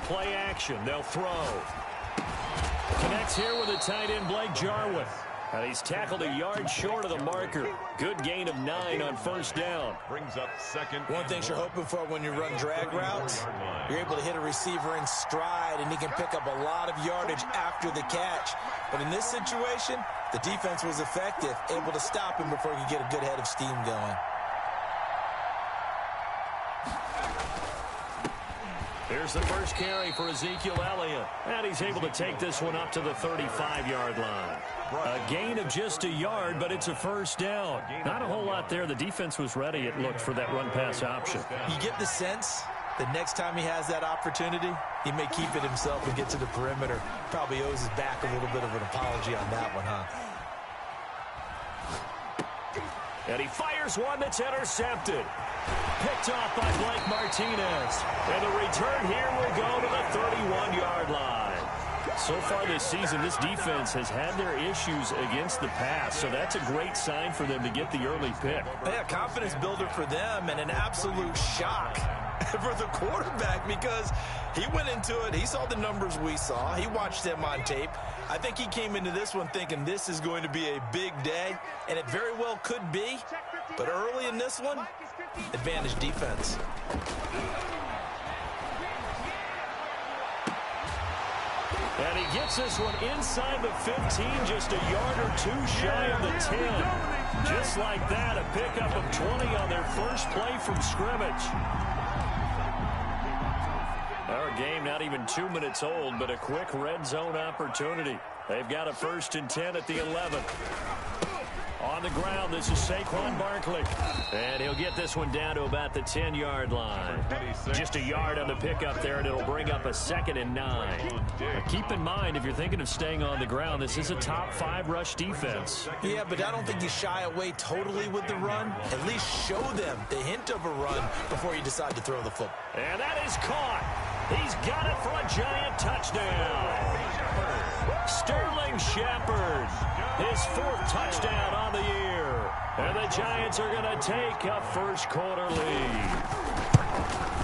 play action. They'll throw. Connects here with the tight end, Blake Jarwin. And he's tackled a yard short of the marker. Good gain of 9 on first down. Brings up second. One thing you're hoping for when you run drag routes, you're able to hit a receiver in stride, and he can pick up a lot of yardage after the catch. But in this situation, the defense was effective, able to stop him before he could get a good head of steam going. Here's the first carry for Ezekiel Elliott. And he's able to take this one up to the 35-yard line. A gain of just a yard, but it's a first down. Not a whole lot there. The defense was ready, it looked, for that run-pass option. You get the sense that next time he has that opportunity, he may keep it himself and get to the perimeter. Probably owes his back a little bit of an apology on that one, huh? And he fires one that's intercepted. Picked off by Blake Martinez. And the return here will go to the 31-yard line. So far this season, this defense has had their issues against the pass, so that's a great sign for them to get the early pick. Yeah, confidence builder for them, and an absolute shock for the quarterback because he went into it. He saw the numbers we saw. He watched them on tape. I think he came into this one thinking this is going to be a big day, and it very well could be. But early in this one, advantage defense. And he gets this one inside the 15, just a yard or two shy of the 10. Just like that, a pickup of 20 on their first play from scrimmage. Our game not even 2 minutes old, but a quick red zone opportunity. They've got a 1st and 10 at the 11. On the ground, this is Saquon Barkley. And he'll get this one down to about the 10-yard line. Just a yard on the pickup there, and it'll bring up a 2nd and 9. Now, keep in mind, if you're thinking of staying on the ground, this is a top 5 rush defense. Yeah, but I don't think you shy away totally with the run. At least show them the hint of a run before you decide to throw the football. And that is caught. He's got it for a giant touchdown. Sterling Shepard, his 4th touchdown on the year. And the Giants are going to take a first-quarter lead.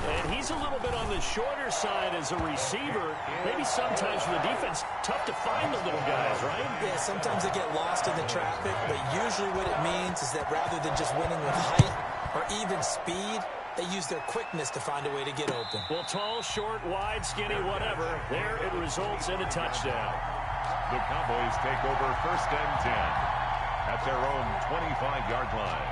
And he's a little bit on the shorter side as a receiver. Maybe sometimes for the defense, tough to find the little guys, right? Yeah, sometimes they get lost in the traffic, but usually what it means is that rather than just winning with height or even speed, they use their quickness to find a way to get open. Well, tall, short, wide, skinny, whatever. There it results in a touchdown. The Cowboys take over 1st and 10 at their own 25-yard line.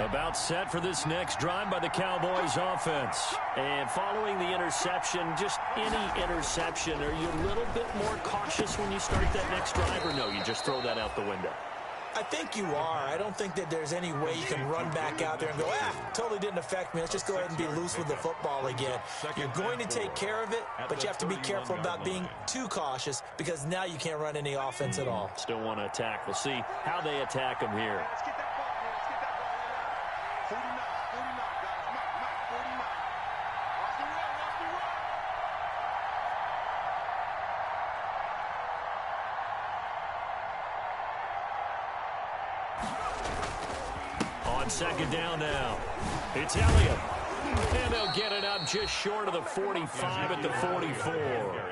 About set for this next drive by the Cowboys offense. And following the interception, just any interception, are you a little bit more cautious when you start that next drive, or no, you just throw that out the window? I think you are. I don't think that there's any way you can run back out there and go, totally didn't affect me. Let's just go ahead and be loose with the football again. You're going to take care of it, but you have to be careful about being too cautious because now you can't run any offense at all. Still want to attack. We'll see how they attack them here. On 2nd down now, it's Elliott. And they'll get it up just short of the 45 at the 44.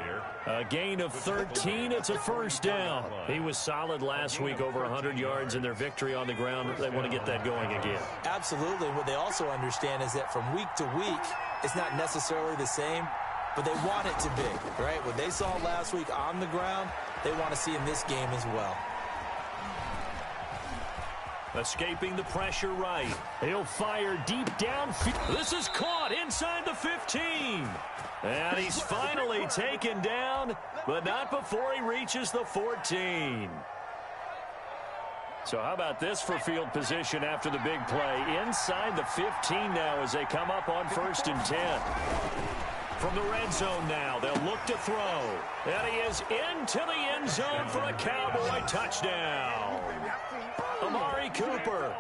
A gain of 13. It's a first down. He was solid last week, over 100 yards in their victory on the ground. They want to get that going again. Absolutely. What they also understand is that from week to week, it's not necessarily the same, but they want it to be, right? What they saw last week on the ground, they want to see in this game as well. Escaping the pressure right. He'll fire deep downfield. This is caught inside the 15. And he's finally taken down, but not before he reaches the 14. So how about this for field position after the big play? Inside the 15 now as they come up on 1st and 10. From the red zone now, they'll look to throw. And he is into the end zone for a Cowboy touchdown. Amari Cooper,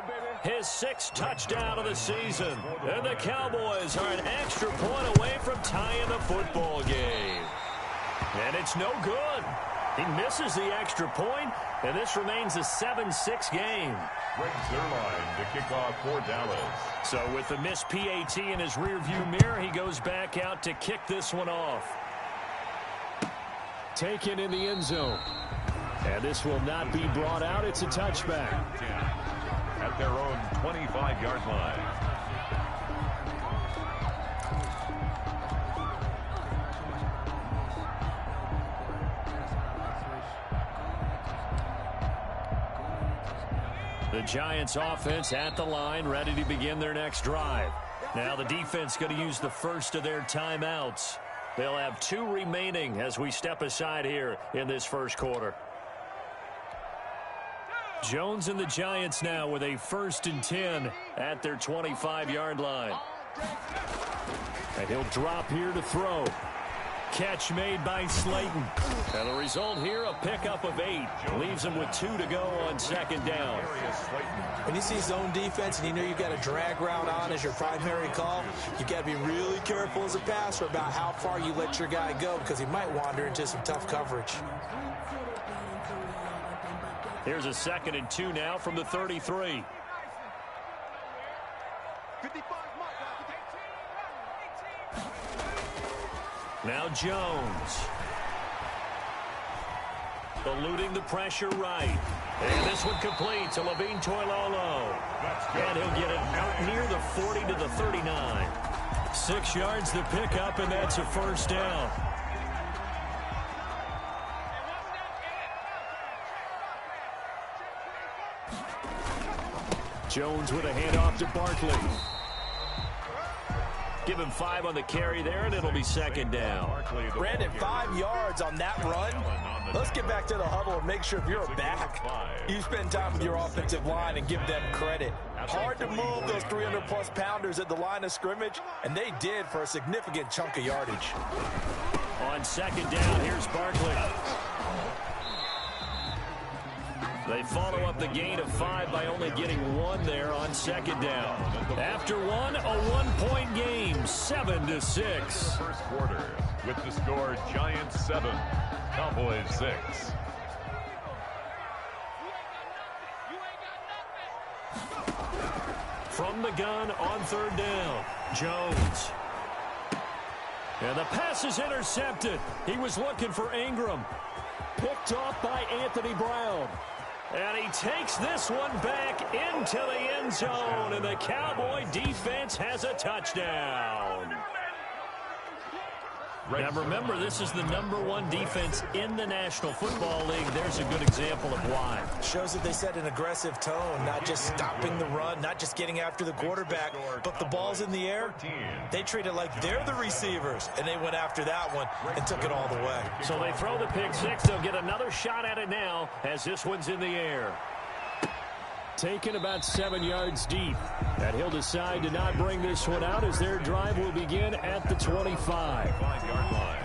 his 6th touchdown of the season. And the Cowboys are an extra point away from tying the football game. And it's no good. He misses the extra point, and this remains a 7-6 game. Greg Zerline to kick off for Dallas. So with the missed PAT in his rearview mirror, he goes back out to kick this one off. Taken in the end zone. And this will not be brought out. It's a touchback. At their own 25-yard line. The Giants offense at the line, ready to begin their next drive. Now the defense going to use the first of their timeouts. They'll have 2 remaining as we step aside here in this first quarter. Jones and the Giants now with a 1st and 10 at their 25-yard line. And he'll drop here to throw. Catch made by Slayton. And the result here, a pickup of 8. Leaves him with 2 to go on 2nd down. When you see zone defense and you know you've got a drag route on as your primary call, you've got to be really careful as a passer about how far you let your guy go because he might wander into some tough coverage. Here's a 2nd and 2 now from the 33. Now Jones. Eluding the pressure right. And this one complete to Levine Toilolo. And he'll get it out near the 40 to the 39. 6 yards the pickup, and that's a 1st down. Jones with a handoff to Barkley. Give him 5 on the carry there, and it'll be 2nd down. Brandon, 5 yards on that run. Let's get back to the huddle and make sure if you're a back, you spend time with your offensive line and give them credit. Hard to move those 300-plus pounders at the line of scrimmage, and they did for a significant chunk of yardage. On 2nd down, here's Barkley. They follow up the gain of 5 by only getting 1 there on 2nd down. After 1, a 1-point game, 7-6. First quarter with the score Giants 7, Cowboys 6. From the gun on 3rd down, Jones. And the pass is intercepted. He was looking for Ingram. Picked off by Anthony Brown. And he takes this one back into the end zone, and the Cowboy defense has a touchdown. Now remember, this is the #1 defense in the National Football League. There's a good example of why. Shows that they set an aggressive tone, not just stopping the run, not just getting after the quarterback, but the ball's in the air. They treat it like they're the receivers, and they went after that one and took it all the way. So they throw the pick 6. They'll get another shot at it now as this one's in the air. Taken about 7 yards deep. And he'll decide to not bring this one out as their drive will begin at the 25. 5-yard line.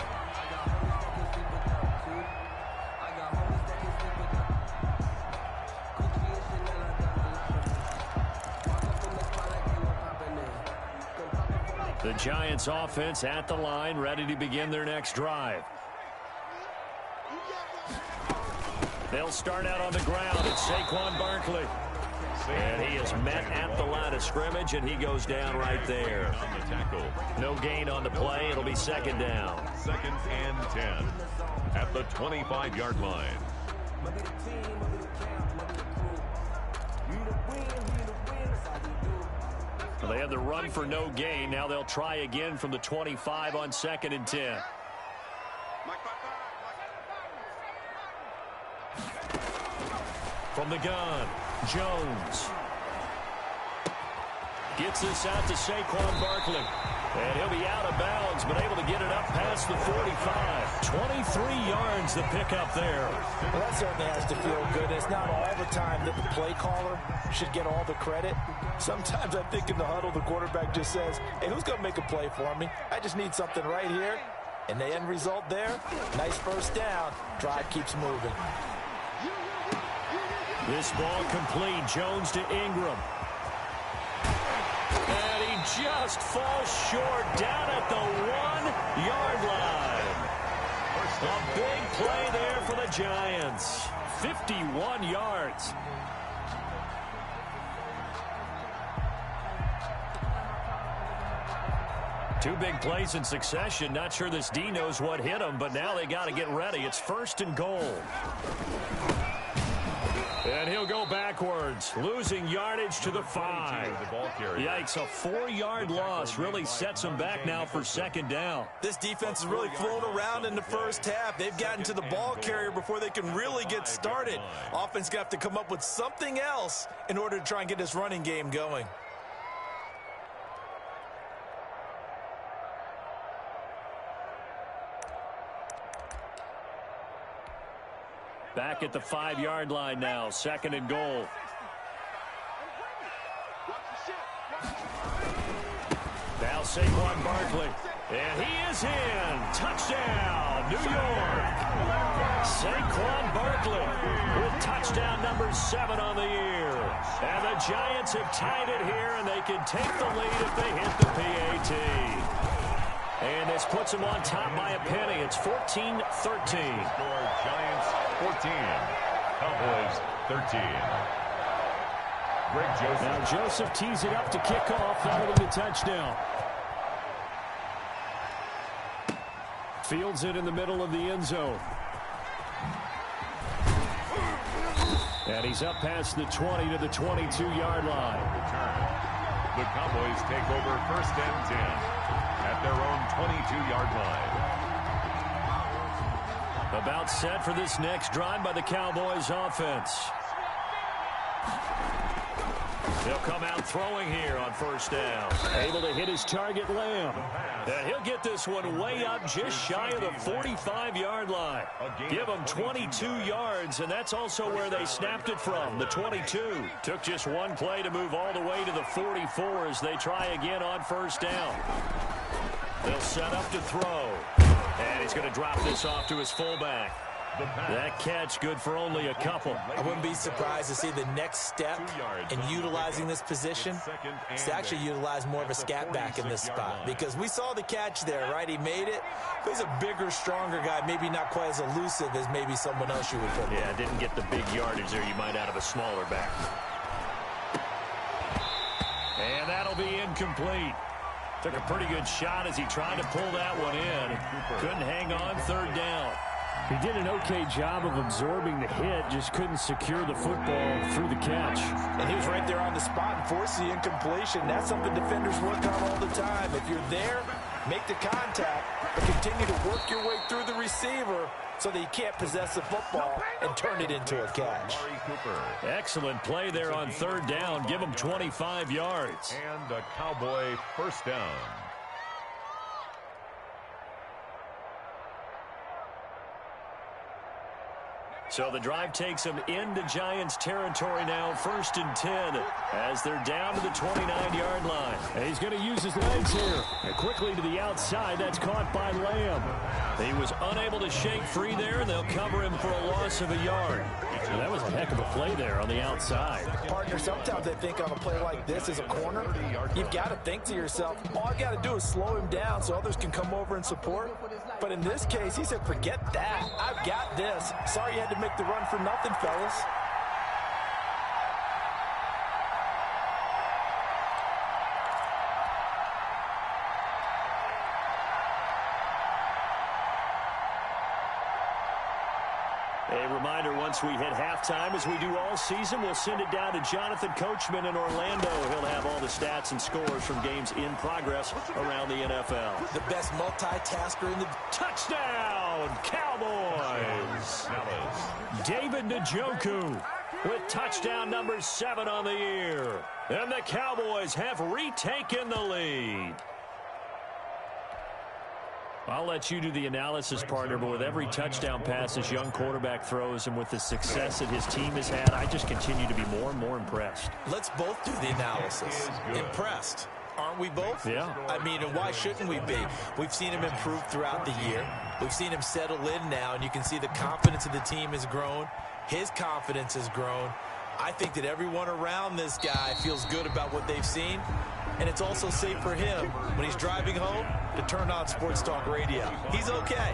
The Giants offense at the line, ready to begin their next drive. They'll start out on the ground. It's Saquon Barkley. And he is met at the line of scrimmage, and he goes down right there. On the tackle. No gain on the play. It'll be 2nd down. 2nd and 10 at the 25-yard line. Well, they had the run for no gain. Now they'll try again from the 25 on 2nd and 10. From the gun, Jones. Gets this out to Saquon Barkley. And he'll be out of bounds, but able to get it up past the 45. 23 yards the pickup there. Well, that certainly has to feel good. It's not all the time that the play caller should get all the credit. Sometimes I think in the huddle, the quarterback just says, hey, who's going to make a play for me? I just need something right here. And the end result there, nice 1st down. Drive keeps moving. This ball complete. Jones to Ingram. And he just falls short down at the 1-yard line. A big play there for the Giants. 51 yards. Two big plays in succession. Not sure this D knows what hit him, but now they got to get ready. It's 1st and goal. And he'll go backwards, losing yardage to the 5. Yikes, a 4-yard loss really sets him back now for 2nd down. This defense is really flown around in the first half. They've gotten to the ball carrier before they can really get started. Offense got to come up with something else in order to try and get this running game going. Back at the 5-yard line now, 2nd and goal. Now Saquon Barkley, and he is in. Touchdown, New York. Saquon Barkley with touchdown number 7 on the year. And the Giants have tied it here, and they can take the lead if they hit the PAT. And this puts them on top by a penny. It's 14-13. Giants 14, Cowboys 13. Greg Joseph. Now Joseph tees it up to kick off, following the touchdown. Fields it in the middle of the end zone. And he's up past the 20 to the 22-yard line. Return. The Cowboys take over 1st and 10 at their own 22-yard line. About set for this next drive by the Cowboys offense. They'll come out throwing here on 1st down. Able to hit his target, Lamb. And he'll get this one way up just shy of the 45-yard line. Give them 22 yards, and that's also where they snapped it from, the 22. Took just one play to move all the way to the 44 as they try again on 1st down. They'll set up to throw. And he's going to drop this off to his fullback. That catch good for only a couple. I wouldn't be surprised to see the next step in utilizing this position is to actually utilize more of a scat back in this spot. Because we saw the catch there, right? He made it. He's a bigger, stronger guy, maybe not quite as elusive as maybe someone else you would put. Yeah, didn't get the big yardage there you might out of a smaller back. And that'll be incomplete. Took a pretty good shot as he tried to pull that one in. Couldn't hang on 3rd down. He did an okay job of absorbing the hit, just couldn't secure the football through the catch. And he was right there on the spot and forced the incompletion. That's something defenders work on all the time. If you're there, make the contact, but continue to work your way through the receiver so that you can't possess the football and turn it into a catch. Excellent play there on 3rd down. Give him 25 yards. And a Cowboy 1st down. So the drive takes them into Giants territory now, 1st and 10, as they're down to the 29-yard line. And he's going to use his legs here. And quickly to the outside, that's caught by Lamb. He was unable to shake free there, and they'll cover him for a loss of a yard. And that was a heck of a play there on the outside. Partner, sometimes I think on a play like this as a corner, you've got to think to yourself, all I got to do is slow him down so others can come over and support. But in this case, he said, forget that. I've got this. Sorry you had to make the run for nothing, fellas. A reminder, once we hit halftime, as we do all season, we'll send it down to Jonathan Coachman in Orlando. He'll have all the stats and scores from games in progress around the NFL. The best multitasker in the... Touchdown, Cowboys! David Njoku with touchdown number 7 on the year. And the Cowboys have retaken the lead. I'll let you do the analysis, partner, but with every touchdown pass this young quarterback throws and with the success that his team has had, I just continue to be more and more impressed. Let's both do the analysis. Impressed. Aren't we both? Yeah. I mean, and why shouldn't we be? We've seen him improve throughout the year. We've seen him settle in now, and you can see the confidence of the team has grown. His confidence has grown. I think that everyone around this guy feels good about what they've seen. And it's also safe for him when he's driving home to turn on Sports Talk Radio. He's okay.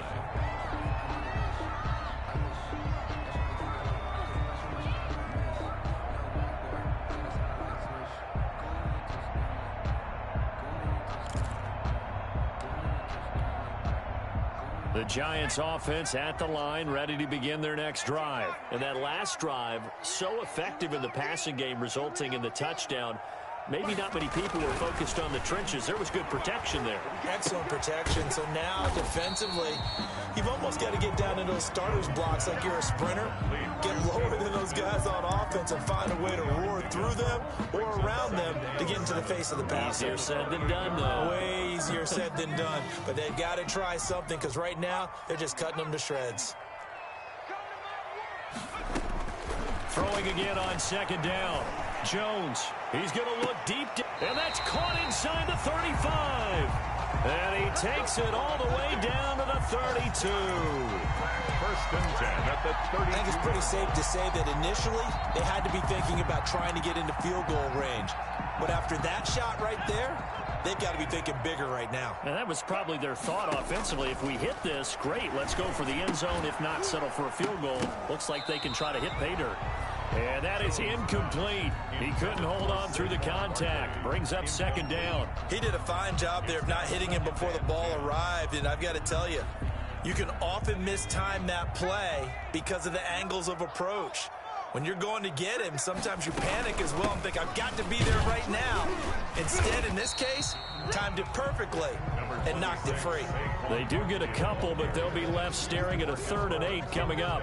The Giants offense at the line, ready to begin their next drive. And that last drive, so effective in the passing game, resulting in the touchdown. Maybe not many people were focused on the trenches. There was good protection there. Excellent protection. So now defensively, you've almost got to get down into those starters blocks like you're a sprinter. Get lower than those guys on offense and find a way to roar through them or around them to get into the face of the passer. Easier said than done, though. Way easier said than done. But they've got to try something because right now they're just cutting them to shreds. Throwing again on second down. Jones, he's going to look deep, and that's caught inside the 35. And he takes it all the way down to the 32. First and 10 at the 30. I think it's pretty safe to say that initially they had to be thinking about trying to get into field goal range. But after that shot right there, they've got to be thinking bigger right now. And that was probably their thought offensively. If we hit this, great, let's go for the end zone. If not, settle for a field goal. Looks like they can try to hit pay dirt. And that is incomplete. He couldn't hold on through the contact. Brings up second down. He did a fine job there of not hitting him before the ball arrived. And I've got to tell you, you can often mistime that play because of the angles of approach. When you're going to get him, sometimes you panic as well and think, I've got to be there right now. Instead, in this case, timed it perfectly and knocked it free. They do get a couple, but they'll be left staring at a 3rd and 8 coming up.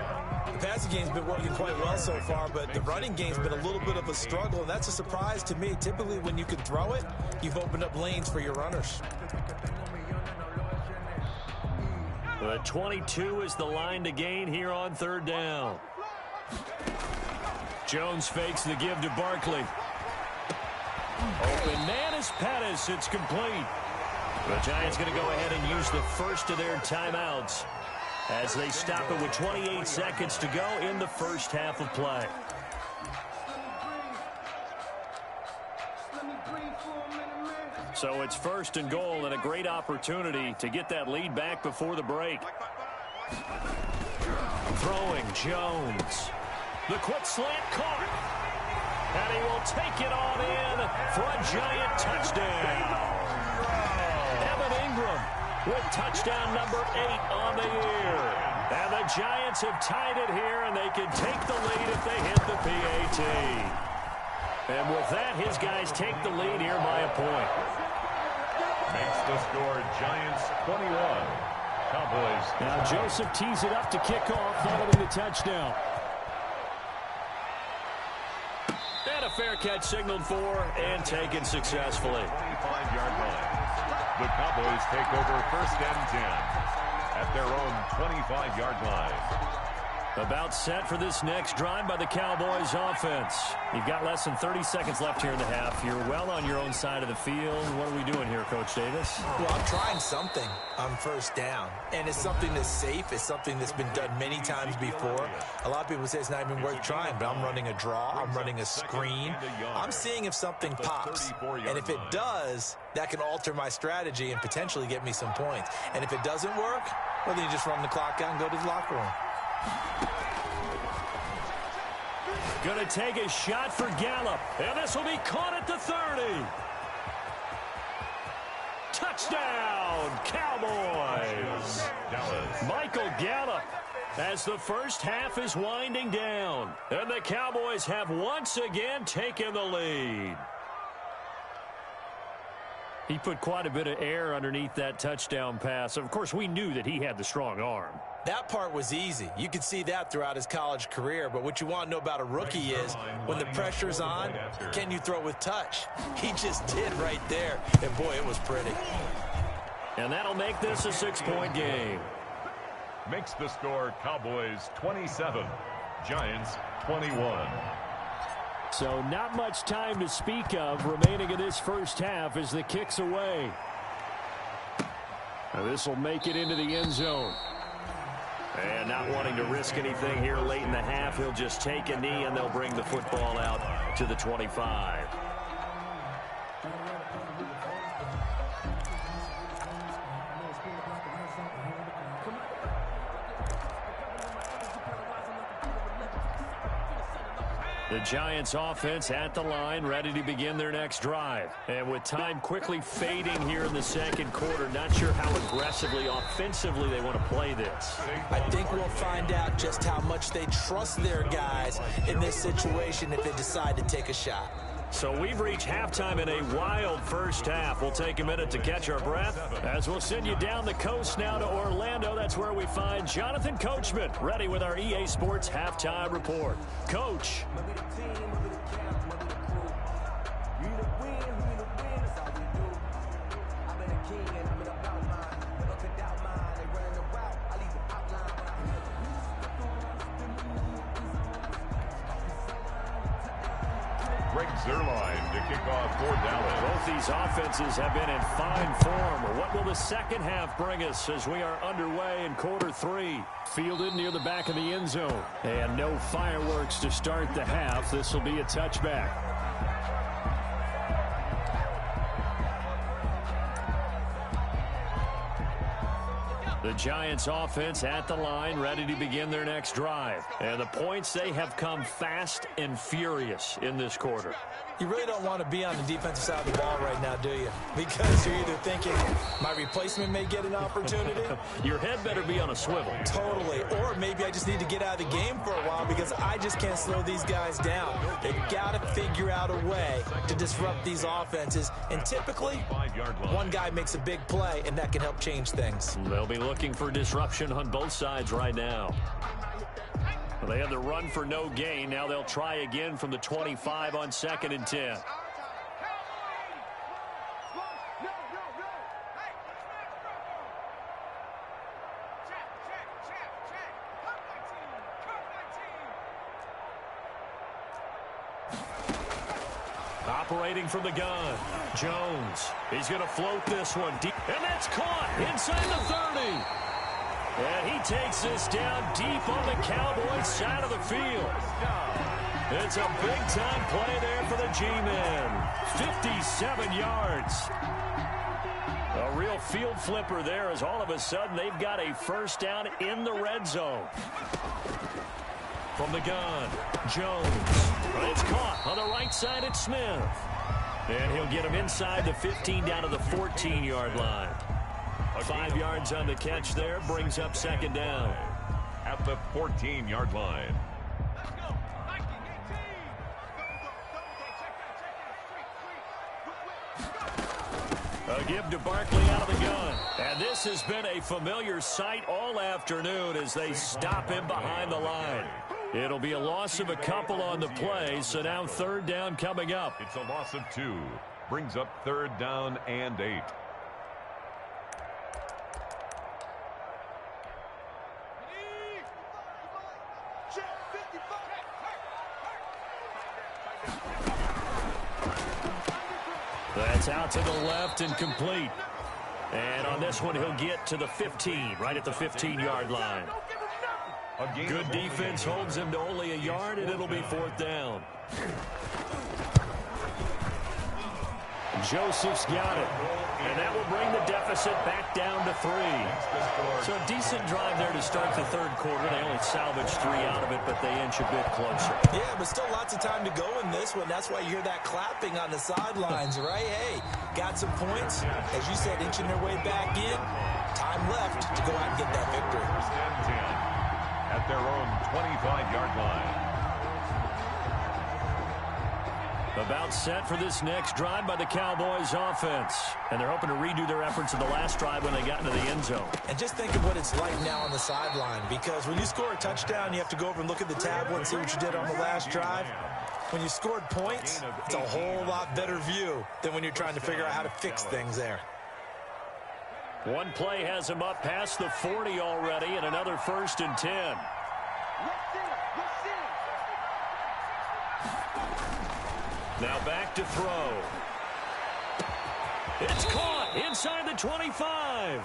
The passing game's been working quite well so far, but the running game's been a little bit of a struggle, and that's a surprise to me. Typically, when you can throw it, you've opened up lanes for your runners. The 22 is the line to gain here on 3rd down. Jones fakes the give to Barkley. Open man is Pettis. It's complete. The Giants going to go ahead and use the first of their timeouts as they stop it with 28 seconds to go in the first half of play. So it's 1st and goal and a great opportunity to get that lead back before the break. Throwing Jones. The quick slant caught. And he will take it on in for a Giant touchdown. Evan Ingram with touchdown number 8 on the year. And the Giants have tied it here, and they can take the lead if they hit the PAT. And with that, his guys take the lead here by a point. Makes the score Giants 21. Cowboys. Now Joseph tees it up to kick off following the touchdown. And a fair catch signaled for and taken successfully. 25-yard line. The Cowboys take over 1st and 10 at their own 25-yard line. About set for this next drive by the Cowboys offense. You've got less than 30 seconds left here in the half. You're well on your own side of the field. What are we doing here, Coach Davis? Well, I'm trying something on 1st down. And it's something that's safe. It's something that's been done many times before. A lot of people say it's not even worth trying, but I'm running a draw. I'm running a screen. I'm seeing if something pops. And if it does, that can alter my strategy and potentially get me some points. And if it doesn't work, well, then you just run the clock out and go to the locker room. Going to take a shot for Gallup. And this will be caught at the 30. Touchdown, Cowboys. Michael Gallup as the first half is winding down. And the Cowboys have once again taken the lead. He put quite a bit of air underneath that touchdown pass. Of course, we knew that he had the strong arm. That part was easy. You could see that throughout his college career. But what you want to know about a rookie is when the pressure's on, can you throw with touch? He just did right there. And, boy, it was pretty. And that'll make this a 6-point game. Makes the score Cowboys 27, Giants 21. So not much time to speak of remaining in this first half as the kick's away. Now this will make it into the end zone. And not wanting to risk anything here late in the half, he'll just take a knee and they'll bring the football out to the 25. The Giants offense at the line, ready to begin their next drive. And with time quickly fading here in the second quarter, not sure how aggressively, offensively they want to play this. I think we'll find out just how much they trust their guys in this situation if they decide to take a shot. So we've reached halftime in a wild first half. We'll take a minute to catch our breath as we'll send you down the coast now to Orlando. That's where we find Jonathan Coachman ready with our EA Sports Halftime Report. Coach. Zerline to kick off for Dallas. Both these offenses have been in fine form. What will the second half bring us as we are underway in quarter three? Fielded near the back of the end zone. And no fireworks to start the half. This will be a touchback. The Giants offense at the line, ready to begin their next drive. And the points, they have come fast and furious in this quarter. You really don't want to be on the defensive side of the ball right now, do you? Because you're either thinking, my replacement may get an opportunity. Your head better be on a swivel. Totally. Or maybe I just need to get out of the game for a while because I just can't slow these guys down. They've got to figure out a way to disrupt these offenses. And typically, one guy makes a big play, and that can help change things. They'll be looking for disruption on both sides right now. They had the run for no gain. Now they'll try again from the 25 on 2nd and 10. Operating from the gun, Jones. He's going to float this one deep, and that's caught inside the 30. And he takes this down deep on the Cowboys side of the field. It's a big-time play there for the G-men. 57 yards. A real field flipper there as all of a sudden they've got a first down in the red zone. From the gun, Jones. It's caught on the right side at Smith. And he'll get him inside the 15 down to the 14-yard line. 5 yards on the catch there, brings up 2nd down. At the 14-yard line. A give to Barkley out of the gun. And this has been a familiar sight all afternoon as they stop him behind the line. It'll be a loss of a couple on the play, so now 3rd down coming up. It's a loss of 2. Brings up 3rd down and 8. That's out to the left and complete. And on this one, he'll get to the 15, right at the 15-yard line. Good defense holds him to only a yard, and it'll be 4th down. Joseph's got it. And that will bring the deficit back down to 3. So a decent drive there to start the 3rd quarter. They only salvaged 3 out of it, but they inch a bit closer. Yeah, but still lots of time to go in this one. That's why you hear that clapping on the sidelines, right? Hey, got some points. As you said, inching their way back in. Time left to go out and get that victory. 1st and 10 at their own 25-yard line. About set for this next drive by the Cowboys offense. And they're hoping to redo their efforts in the last drive when they got into the end zone. And just think of what it's like now on the sideline, because when you score a touchdown, you have to go over and look at the tablet and see what you did on the last drive. When you scored points, it's a whole lot better view than when you're trying to figure out how to fix things there. One play has him up past the 40 already, and another 1st and 10. Now back to throw. It's caught inside the 25.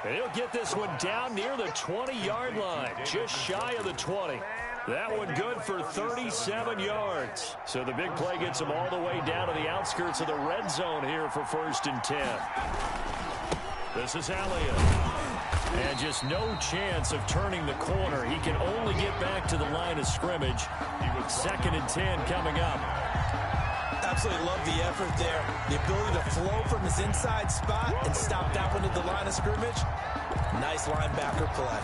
And he'll get this one down near the 20-yard line, just shy of the 20. That one good for 37 yards. So the big play gets him all the way down to the outskirts of the red zone here for 1st and 10. This is Elliott. And just no chance of turning the corner. He can only get back to the line of scrimmage. 2nd and 10 coming up. Absolutely love the effort there. The ability to flow from his inside spot and stop that one at the line of scrimmage. Nice linebacker play.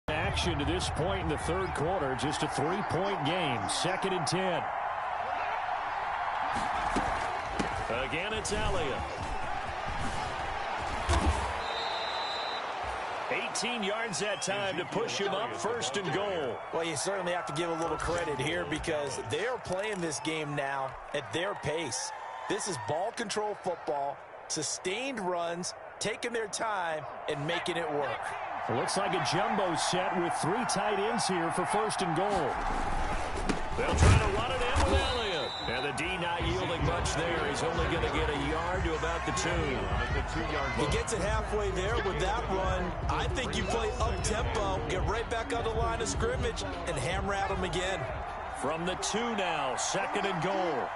Action to this point in the 3rd quarter. Just a 3-point game. 2nd and 10. Again, it's Elliott. 18 yards that time to push him up 1st and goal. Well, you certainly have to give a little credit here because they are playing this game now at their pace. This is ball control football, sustained runs, taking their time, and making it work. It looks like a jumbo set with 3 tight ends here for 1st and goal. They'll try to run it in with Elliott. And the D not yielding much there. He's only going to get a yard to about the 2. He gets it halfway there with that run. I think you play up-tempo, get right back on the line of scrimmage, and hammer at him again. From the 2 now, 2nd and goal.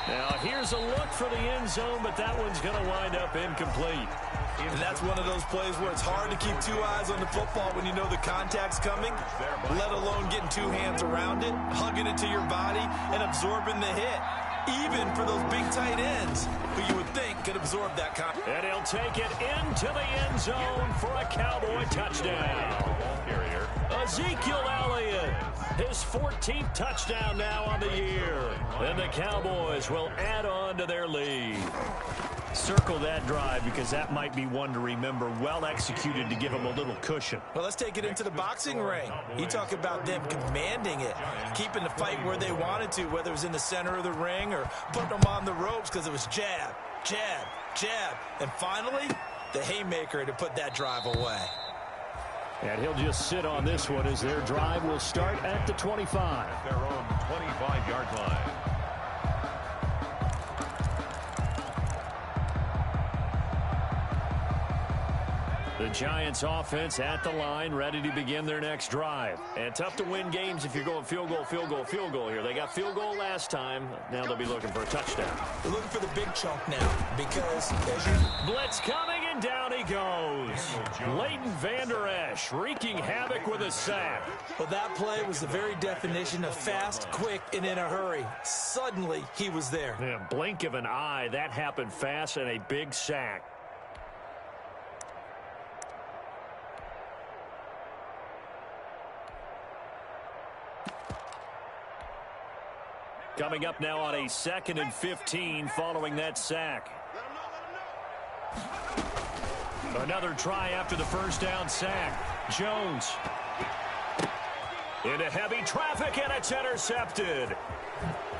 Now, here's a look for the end zone, but that one's going to wind up incomplete. And that's one of those plays where it's hard to keep 2 eyes on the football when you know the contact's coming, let alone getting 2 hands around it, hugging it to your body, and absorbing the hit. Even for those big tight ends, who you would think could absorb that contact. And he'll take it into the end zone for a Cowboy touchdown. Ezekiel Elliott, his 14th touchdown now on the year. And the Cowboys will add on to their lead. Circle that drive because that might be one to remember. Well executed to give him a little cushion. Well, let's take it into the boxing ring. You talk about them commanding it, keeping the fight where they wanted to, whether it was in the center of the ring or putting them on the ropes because it was jab, jab, jab. And finally, the haymaker to put that drive away. And he'll just sit on this one as their drive will start at the 25. Their own 25-yard line. The Giants offense at the line, ready to begin their next drive. And tough to win games if you're going field goal, field goal, field goal here. They got field goal last time. Now they'll be looking for a touchdown. They're looking for the big chunk now because as you... Blitz coming, and down he goes. Leighton Vander Esch wreaking havoc with a sack. Well, that play was the very definition of fast, quick, and in a hurry. Suddenly, he was there. Yeah, blink of an eye, that happened fast, and a big sack. Coming up now on a 2nd and 15 following that sack. Another try after the first down sack. Jones. Into heavy traffic, and it's intercepted.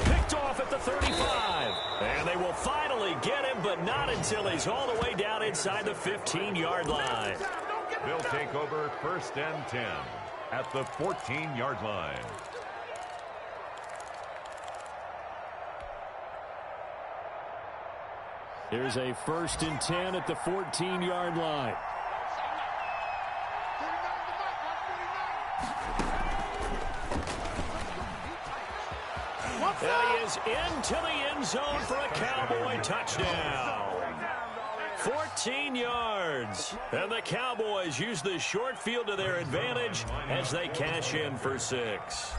Picked off at the 35. And they will finally get him, but not until he's all the way down inside the 15-yard line. They'll take over 1st and 10 at the 14-yard line. Here's a 1st and 10 at the 14-yard line. And he is into the end zone for a Cowboy touchdown. 14 yards. And the Cowboys use the short field to their advantage as they cash in for 6.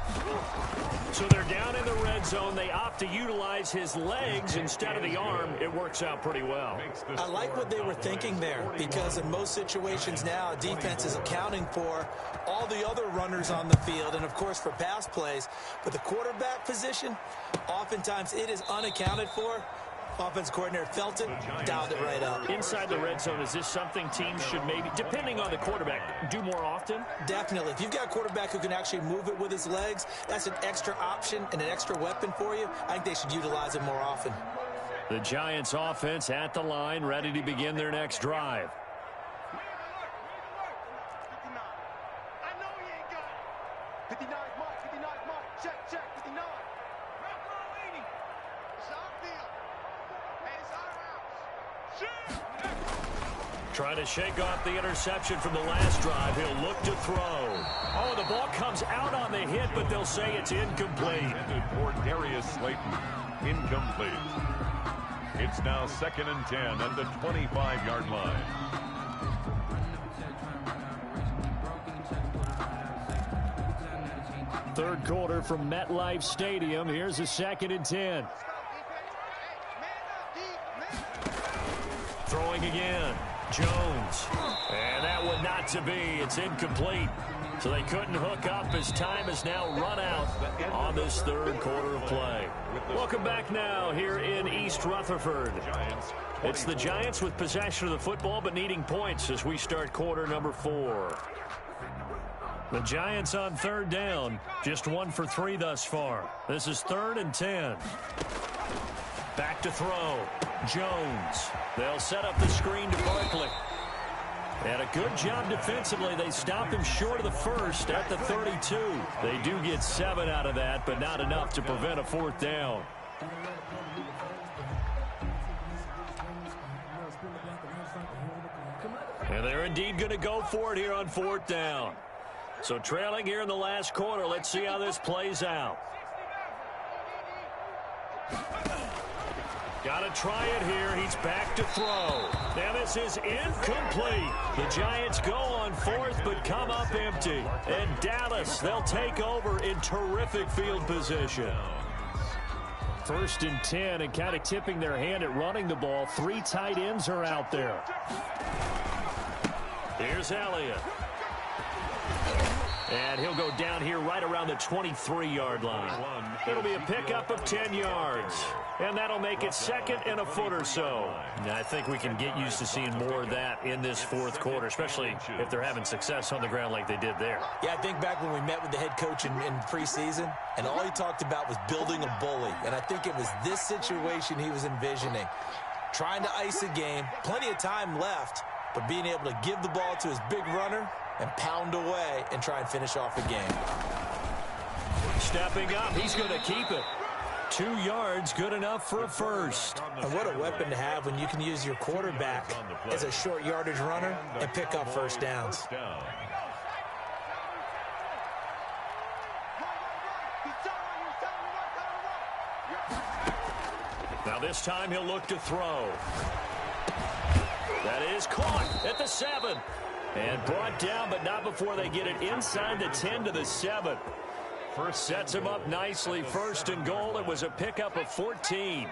So they're down in the red zone. They opt to utilize his legs instead of the arm. It works out pretty well. I like what they were thinking there because in most situations now, defense is accounting for all the other runners on the field and, of course, for pass plays. But the quarterback position, oftentimes it is unaccounted for. Offense coordinator felt it, dialed it right up. Inside the red zone, is this something teams should maybe, depending on the quarterback, do more often? Definitely. If you've got a quarterback who can actually move it with his legs, that's an extra option and an extra weapon for you. I think they should utilize it more often. The Giants offense at the line, ready to begin their next drive. Trying to shake off the interception from the last drive. He'll look to throw. Oh, the ball comes out on the hit, but they'll say it's incomplete. Intended for Darius Slayton. Incomplete. It's now 2nd and 10 at the 25-yard line. Third quarter from MetLife Stadium. Here's a 2nd and 10. Throwing again. Jones. And that one not to be. It's incomplete. So they couldn't hook up as time has now run out on this third quarter of play. Welcome back now here in East Rutherford. It's the Giants with possession of the football but needing points as we start quarter number 4. The Giants on third down, just 1 for 3 thus far. This is 3rd and 10. Back to throw. Jones. They'll set up the screen to Barkley. And a good job defensively. They stop him short of the first at the 32. They do get 7 out of that, but not enough to prevent a 4th down. And they're indeed going to go for it here on 4th down. So trailing here in the last quarter. Let's see how this plays out. Got to try it here. He's back to throw. Now this is incomplete. The Giants go on 4th but come up empty. And Dallas, they'll take over in terrific field position. 1st and 10 and kind of tipping their hand at running the ball. 3 tight ends are out there. Here's Elliott. And he'll go down here right around the 23-yard line. It'll be a pickup of 10 yards. And that'll make it 2nd and a foot or so. And I think we can get used to seeing more of that in this 4th quarter, especially if they're having success on the ground like they did there. Yeah, I think back when we met with the head coach in preseason, and all he talked about was building a bully. And I think it was this situation he was envisioning. Trying to ice a game, plenty of time left, but being able to give the ball to his big runner and pound away and try and finish off a game. Stepping up, he's going to keep it. 2 yards, good enough for a first. And what a weapon to have when you can use your quarterback as a short yardage runner and pick up first downs. Now this time he'll look to throw. That is caught at the 7. And brought down, but not before they get it inside the 10 to the 7. First sets him up nicely. 1st and goal. It was a pickup of 14.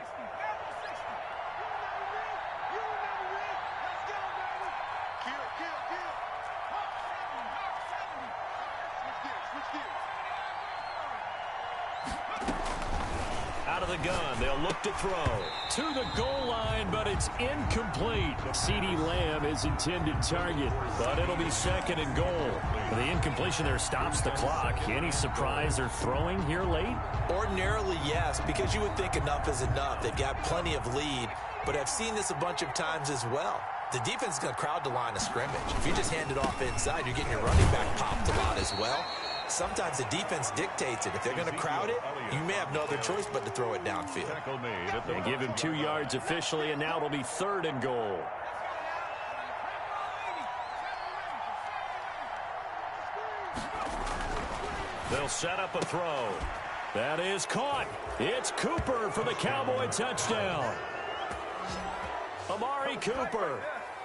Out of the gun, they'll look to throw. To the goal line, but it's incomplete. CeeDee Lamb is intended target, but it'll be 2nd and goal. The incompletion there stops the clock. Any surprise they're throwing here late? Ordinarily, yes, because you would think enough is enough. They've got plenty of lead, but I've seen this a bunch of times as well. The defense is going to crowd the line of scrimmage. If you just hand it off inside, you're getting your running back popped a lot as well. Sometimes the defense dictates it. If they're going to crowd it, you may have no other choice but to throw it downfield. They give him 2 yards officially, and now it'll be 3rd and goal. They'll set up a throw. That is caught. It's Cooper for the Cowboy touchdown. Amari Cooper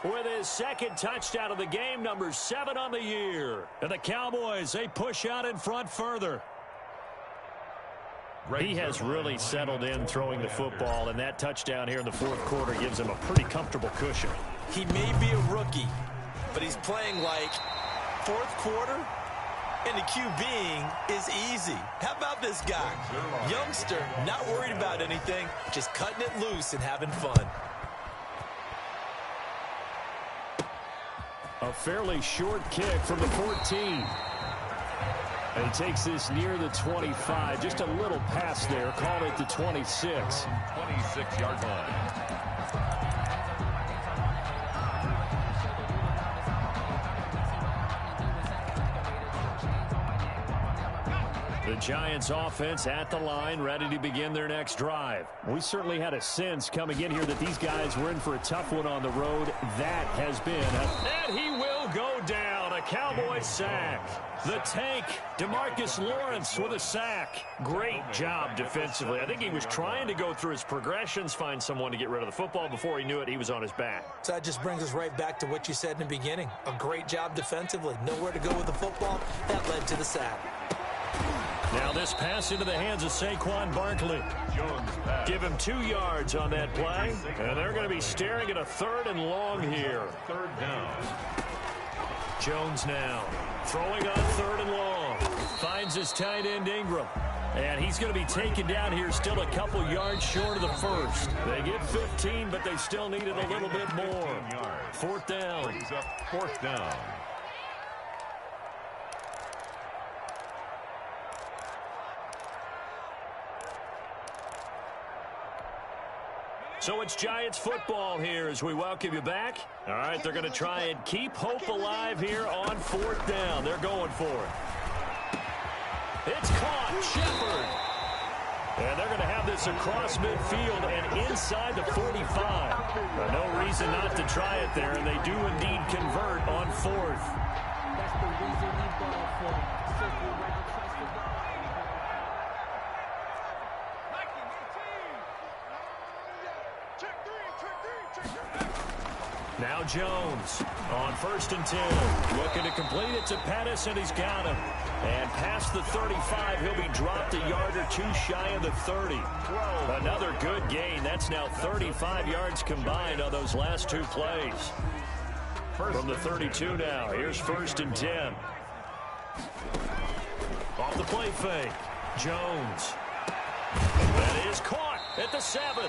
with his 2nd touchdown of the game, number 7 on the year. And the Cowboys, they push out in front further. He has really settled in throwing the football, and that touchdown here in the 4th quarter gives him a pretty comfortable cushion. He may be a rookie, but he's playing like 4th quarter, and the QBing is easy. How about this guy? Youngster, not worried about anything, just cutting it loose and having fun. A fairly short kick from the 14. And he takes this near the 25. Just a little pass there. Called it the 26. 26-yard line. The The Giants offense at the line, ready to begin their next drive. We certainly had a sense coming in here that these guys were in for a tough one on the road. That has been and he will go down. A Cowboys sack. The tank, DeMarcus Lawrence with a sack. Great job defensively. I think he was trying to go through his progressions, find someone to get rid of the football. Before he knew it, he was on his back. So that just brings us right back to what you said in the beginning. A great job defensively. Nowhere to go with the football. That led to the sack. Now this pass into the hands of Saquon Barkley. Give him 2 yards on that play. And they're going to be staring at a 3rd and long here. 3rd down. Jones now throwing on 3rd and long. Finds his tight end Ingram. And he's going to be taken down here still a couple yards short of the first. They get 15, but they still needed a little bit more. 4th down. Brings up 4th down. So it's Giants football here as we welcome you back. All right, they're going to try and keep hope alive here on 4th down. They're going for it. It's caught. Shepard. And they're going to have this across midfield and inside the 45. No reason not to try it there, and they do indeed convert on 4th. That's the reason we ball for circle round, trust the ball. Now Jones on 1st and 10. Looking to complete it to Pettis, and he's got him. And past the 35, he'll be dropped a yard or 2 shy of the 30. Another good gain. That's now 35 yards combined on those last 2 plays. From the 32 now, here's 1st and 10. Off the play fake. Jones. That is caught at the 7.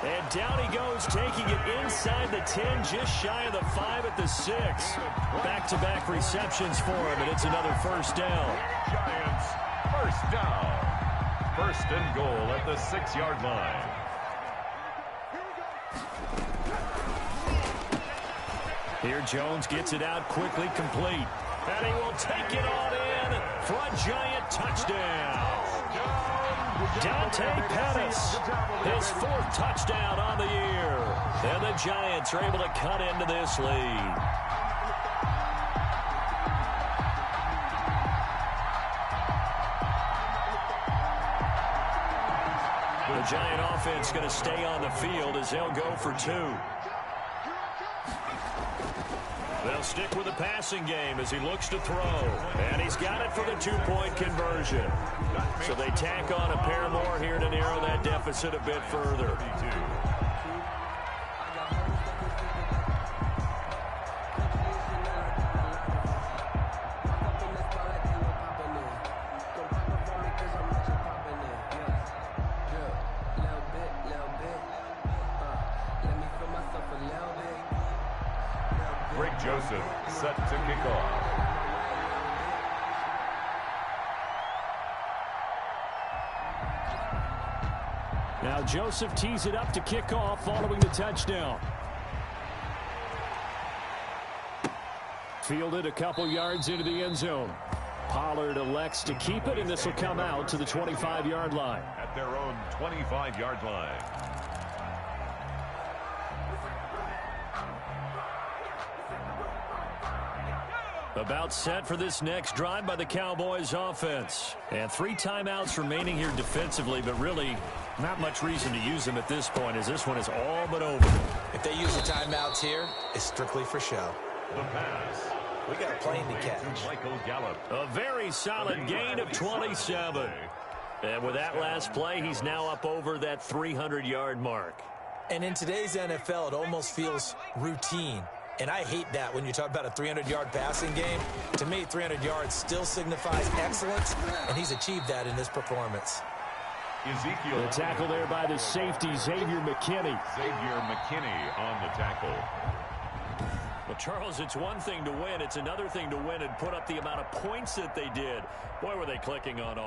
And down he goes, taking it inside the 10, just shy of the 5 at the 6. Back-to-back receptions for him, and it's another 1st down. Giants, 1st down. 1st and goal at the 6-yard line. Here Jones gets it out quickly, complete. And he will take it on in for a Giant touchdown. Dante Pettis, his 4th touchdown on the year. And the Giants are able to cut into this lead. The Giant offense going to stay on the field as they'll go for 2. They'll stick with the passing game as he looks to throw. And he's got it for the 2-point conversion. So they tack on a pair more here to narrow that deficit a bit further. Joseph set to kick off. Now Joseph tees it up to kick off following the touchdown. Fielded a couple yards into the end zone. Pollard elects to keep it, and this will come out to the 25-yard line. At their own 25-yard line. About set for this next drive by the Cowboys offense. And 3 timeouts remaining here defensively, but really not much reason to use them at this point as this one is all but over. If they use the timeouts here, it's strictly for show. The pass. We got a plane to catch. Michael Gallup. A very solid gain of 27. And with that last play, he's now up over that 300-yard mark. And in today's NFL, it almost feels routine. And I hate that when you talk about a 300-yard passing game. To me, 300 yards still signifies excellence, and he's achieved that in this performance. Ezekiel. The tackle there by the safety, Xavier McKinney. Xavier McKinney on the tackle. Well, Charles, it's one thing to win. It's another thing to win and put up the amount of points that they did. Boy, were they clicking on